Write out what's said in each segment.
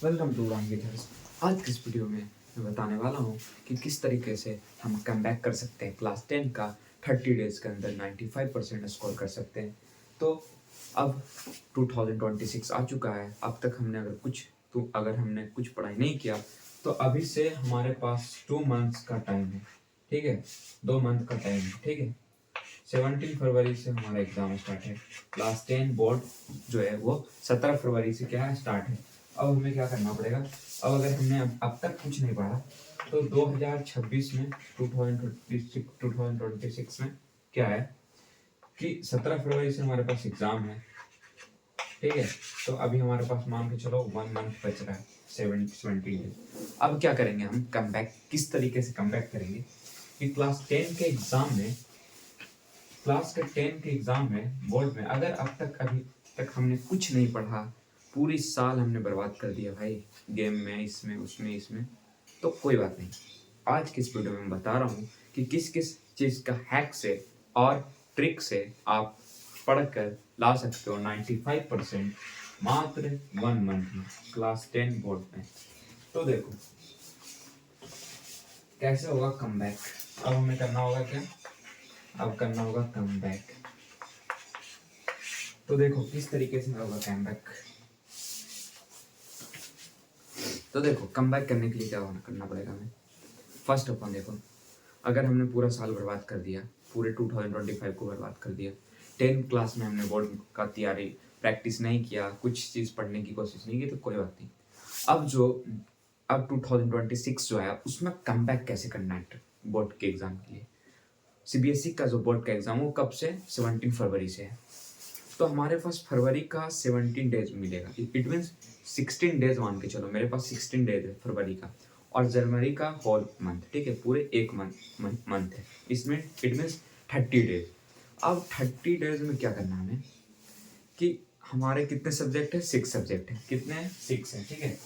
Welcome to रामगिधर्स। आज की इस वीडियो में मैं बताने वाला हूँ कि किस तरीके से हम कम बैक कर सकते हैं। क्लास 10 का 30 डेज के अंदर 95% स्कोर कर सकते हैं। तो अब 2026 आ चुका है। अब तक हमने अगर हमने कुछ पढ़ाई नहीं किया तो अभी से हमारे पास 2 मंथ्स का टाइम है। ठीक है, 2 मंथ का टाइम है। ठीक है, 17 फरवरी से हमारा एग्जाम स्टार्ट है। क्लास 10 बोर्ड जो है वो 17 फरवरी से क्या है स्टार्ट है। अब हमें क्या करना पड़ेगा। अब अगर हमने अब तक कुछ नहीं पढ़ा तो 2026 में 2026 में क्या है कि 17 फरवरी से हमारे पास एग्जाम है। ठीक है, तो अभी हमारे पास मान के चलो 1 मंथ बच रहा है, 70 डेज। अब क्या करेंगे हम, कम बैक किस तरीके से कम बैक करेंगे कि क्लास 10 के एग्जाम में बोर्ड में अगर अभी तक हमने कुछ नहीं पढ़ा, पूरी साल हमने बर्बाद कर दिया भाई, गेम में, इसमें उसमें इसमें, तो कोई बात नहीं। आज की इस वीडियो में मैं बता रहा हूँ कि किस किस चीज़ का हैक से और ट्रिक से आप पढ़कर ला सकते हो 95% मात्र 1 मंथ में क्लास 10 बोर्ड में। तो देखो कैसे होगा कम बैक। अब हमें करना होगा क्या, अब करना होगा कम बैक। तो देखो किस तरीके से होगा कम बैक। तो देखो कम बैक करने के लिए क्या करना पड़ेगा हमें। फर्स्ट ऑफ ऑल देखो, अगर हमने पूरा साल बर्बाद कर दिया, पूरे 2025 को बर्बाद कर दिया, 10 क्लास में हमने बोर्ड का तैयारी प्रैक्टिस नहीं किया, कुछ चीज़ पढ़ने की कोशिश नहीं की, तो कोई बात नहीं। अब 2026 जो है उसमें कम बैक कैसे करना है बोर्ड के एग्ज़ाम के लिए। सीबीएसई का जो बोर्ड का एग्ज़ाम वो कब से, 17 फरवरी से है। तो हमारे पास फरवरी का 17 डेज मिलेगा। इट मीन्स 16 डेज मान के चलो, मेरे पास 16 डेज है फरवरी का, और जनवरी का होल मंथ। ठीक है, पूरे एक मंथ है इसमें। It means 30 days. अब 30 डेज में क्या करना है हमें कि हमारे कितने सब्जेक्ट है, 6 सब्जेक्ट है। कितने हैं, 6 है। ठीक है,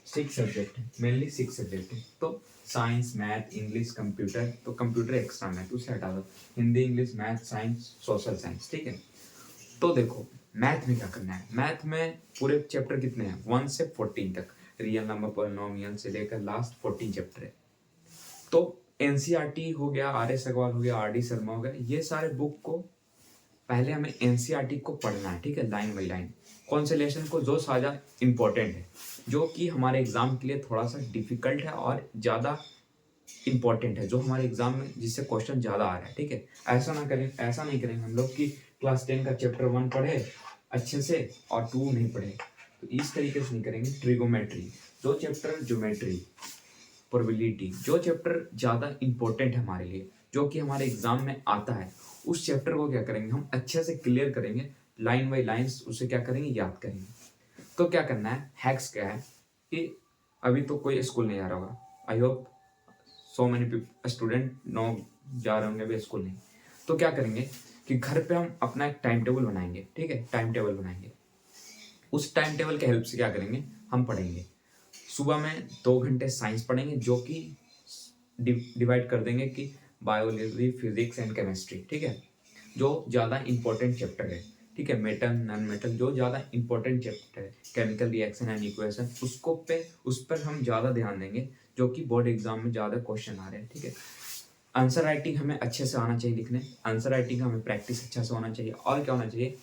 6 सब्जेक्ट है, मेनली 6 सब्जेक्ट है। तो साइंस, मैथ, इंग्लिश, कंप्यूटर, तो कंप्यूटर एक्स्ट्रा मैथ उसे हटा दो, Hindi, English, math, science, social science. ठीक है, तो देखो मैथ में क्या करना है। मैथ में पूरे चैप्टर कितने हैं, 1 से 14 तक, रियल नंबर, पॉलिनोमियल से लेकर लास्ट 14 चैप्टर है। तो एनसीईआरटी हो गया, आर एस अग्रवाल हो गया, आर डी शर्मा हो गया, ये सारे बुक को पहले हमें एनसीईआरटी को पढ़ना है। ठीक है, लाइन बाई लाइन, कौन से लेसन को जो साझा इंपॉर्टेंट है, जो कि हमारे एग्जाम के लिए थोड़ा सा डिफिकल्ट है और ज़्यादा इंपॉर्टेंट है, जो हमारे एग्जाम में जिससे क्वेश्चन ज़्यादा आ रहा है। ठीक है, ऐसा नहीं करेंगे हम लोग कि क्लास 10 का चैप्टर 1 पढ़े अच्छे से और 2 नहीं पढ़े, तो इस तरीके से नहीं करेंगे। ट्रिगोमेट्री, जो चैप्टर, ज्योमेट्री, प्रोबेबिलिटी, जो चैप्टर ज़्यादा इंपॉर्टेंट है हमारे लिए, जो कि हमारे एग्जाम में आता है, उस चैप्टर को क्या करेंगे हम अच्छे से क्लियर करेंगे, लाइन बाई लाइन्स उसे क्या करेंगे, याद करेंगे। तो क्या करना है, हैक्स क्या है कि अभी तो कोई स्कूल नहीं आ रहा होगा, I hope so many student no जा रहे होंगे अभी स्कूल नहीं। तो क्या करेंगे कि घर पे हम अपना एक टाइम टेबल बनाएंगे। ठीक है, टाइम टेबल बनाएंगे। उस टाइम टेबल के हेल्प से क्या करेंगे, हम पढ़ेंगे। सुबह में 2 घंटे साइंस पढ़ेंगे, जो कि डिवाइड कर देंगे कि बायोलॉजी, फिजिक्स एंड केमिस्ट्री। ठीक है, जो ज़्यादा इंपॉर्टेंट चैप्टर है। ठीक है, मेटल, नॉन मेटल, जो ज़्यादा इंपॉर्टेंट चैप्टर है, केमिकल रिएक्शन एंड इक्वेशन, उस पर हम ज़्यादा ध्यान देंगे, जो कि बोर्ड एग्जाम में ज़्यादा क्वेश्चन आ रहे हैं। ठीक है, आंसर राइटिंग हमें अच्छे से आना चाहिए लिखने, आंसर राइटिंग हमें प्रैक्टिस अच्छा से होना चाहिए। और क्या होना चाहिए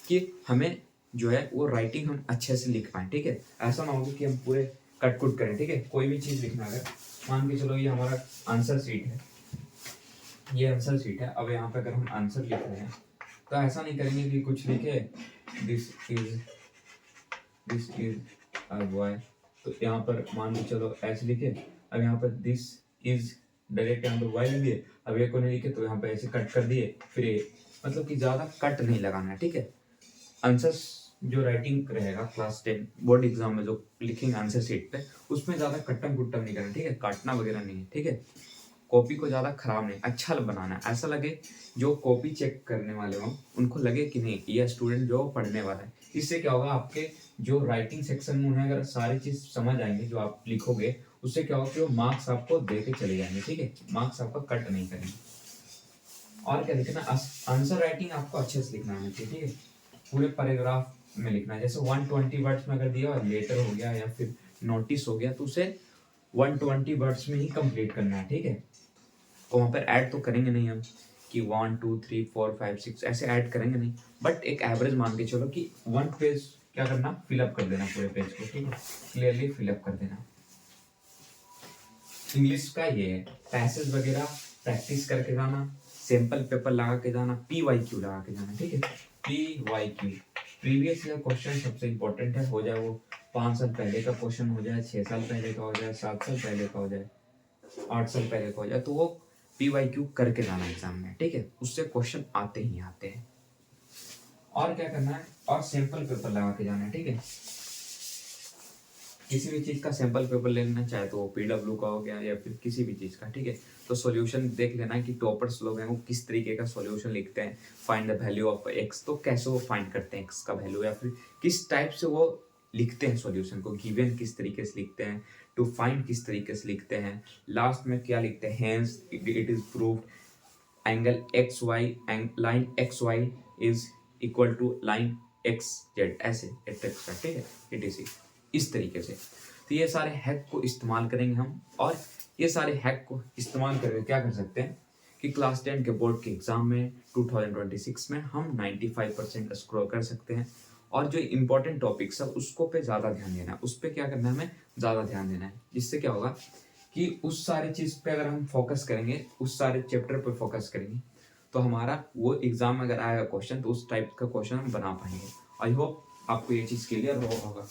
कि हमें जो है वो राइटिंग हम अच्छे से लिख पाएँ। ठीक है, ऐसा ना हो कि हम पूरे कट कुट करें। ठीक है, कोई भी चीज़ लिखना, अगर मान के चलो ये हमारा आंसर शीट है, ये आंसर शीट है, अब यहाँ पे अगर हम आंसर लिख रहे हैं तो ऐसा नहीं करेंगे कि कुछ लिखे दिस इज अ बॉय, तो यहाँ पर मान के चलो ऐसे लिखे, अब यहाँ पर दिस इज डायरेक्ट यहाँ पर बॉय लिख दिए, अब ये को नहीं लिखे तो यहाँ पे ऐसे कट कर दिए, फिर ये, मतलब कि ज़्यादा कट नहीं लगाना है। ठीक है, आंसर जो राइटिंग रहेगा क्लास 10 बोर्ड एग्जाम में जो लिखेंगे आंसर शीट पे, उसमें ज़्यादा कट्टम कुट्टम नहीं करना। ठीक है, काटना वगैरह नहीं है। ठीक है, कॉपी को ज़्यादा खराब नहीं, अच्छा बनाना है, ऐसा लगे जो कॉपी चेक करने वाले हों उनको लगे कि नहीं ये स्टूडेंट जो पढ़ने वाला है। इससे क्या होगा, आपके जो राइटिंग सेक्शन में उन्हें अगर सारी चीज़ समझ आएंगे जो आप लिखोगे, उससे क्या होगा कि वो मार्क्स आपको दे के चले जाएंगे। ठीक है, मार्क्स आपका कट नहीं करेंगे। और क्या लिखना, आंसर राइटिंग आपको अच्छे से लिखना है। ठीक है, पूरे पैराग्राफ में लिखना है। जैसे 120 वर्ड्स में अगर दिया और लेटर हो गया या फिर नोटिस हो गया तो उसे 120 वर्ड्स में ही कंप्लीट करना है, ठीक है। तो वहाँ पर ऐड तो करेंगे नहीं हम कि 1 2 3 4 5 6 ऐसे ऐड करेंगे नहीं, बट एक एवरेज मान के चलो कि 1 पेज क्या करना, फिलअप कर देना पूरे पेज को, ठीक है, क्लियरली फिलअप कर देना। इंग्लिश का ये है, पैसेज वगैरह प्रैक्टिस करके जाना, सैंपल पेपर लगा के जाना, PYQ लगा के जाना, ठीक है। PYQ प्रीवियस ईयर क्वेश्चन सबसे इंपॉर्टेंट है, हो जाए वो 5 साल पहले का क्वेश्चन हो जाए, 6 साल पहले का हो जाए, 7 साल पहले का हो जाए, 8 साल पहले का हो जाए, तो वो PYQ करके जाना एग्जाम में, ठीक है। उससे क्वेश्चन आते ही आते हैं। और क्या करना है, और सैंपल पेपर लगा के जाना है, ठीक है। किसी भी चीज का सैंपल पेपर ले लेना, चाहे तो वो PW का हो गया या फिर किसी भी चीज का, ठीक है। तो सॉल्यूशन देख लेना कि टॉपर्स लोग हैं वो किस तरीके का सॉल्यूशन लिखते हैं। Find the value of x, तो कैसे वो फाइंड करते हैं x का वैल्यू, या फिर किस टाइप से वो लिखते हैं सॉल्यूशन को, गिवन किस तरीके से लिखते हैं, टू फाइंड किस तरीके से लिखते हैं, लास्ट में क्या लिखते हैं, hence it is proved angle XY line XY is equal to line XZ, ऐसे एक्सेट्रा, ठीक है, etc इस तरीके से। तो ये सारे हैक को इस्तेमाल करेंगे हम, और ये सारे हैक को इस्तेमाल करके क्या कर सकते हैं कि क्लास 10 के बोर्ड के एग्जाम में 2026 में हम 95% स्कोर कर सकते हैं। और जो इम्पोर्टेंट टॉपिक्स है उसको पे ज़्यादा ध्यान देना है, उस पर क्या करना है, हमें ज़्यादा ध्यान देना है। जिससे क्या होगा कि उस सारे चीज़ पे अगर हम फोकस करेंगे, उस सारे चैप्टर पे फोकस करेंगे, तो हमारा वो एग्जाम में अगर आएगा क्वेश्चन तो उस टाइप का क्वेश्चन हम बना पाएंगे। आई होप आपको ये चीज़ क्लियर होगा।